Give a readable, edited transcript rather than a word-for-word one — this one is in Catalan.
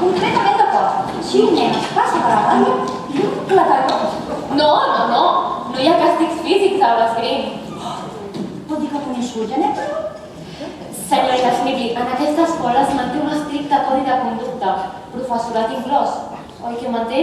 completament d'acord. Si un nen es passa per la banda, jo la tallo. No hi ha càstigs físics a l'esgrim. Pot dir que un insult genètic? Senyorita Snippy, en aquesta escola es manté un estricte codi de conducta, professorat inclòs. Oi que ho manté?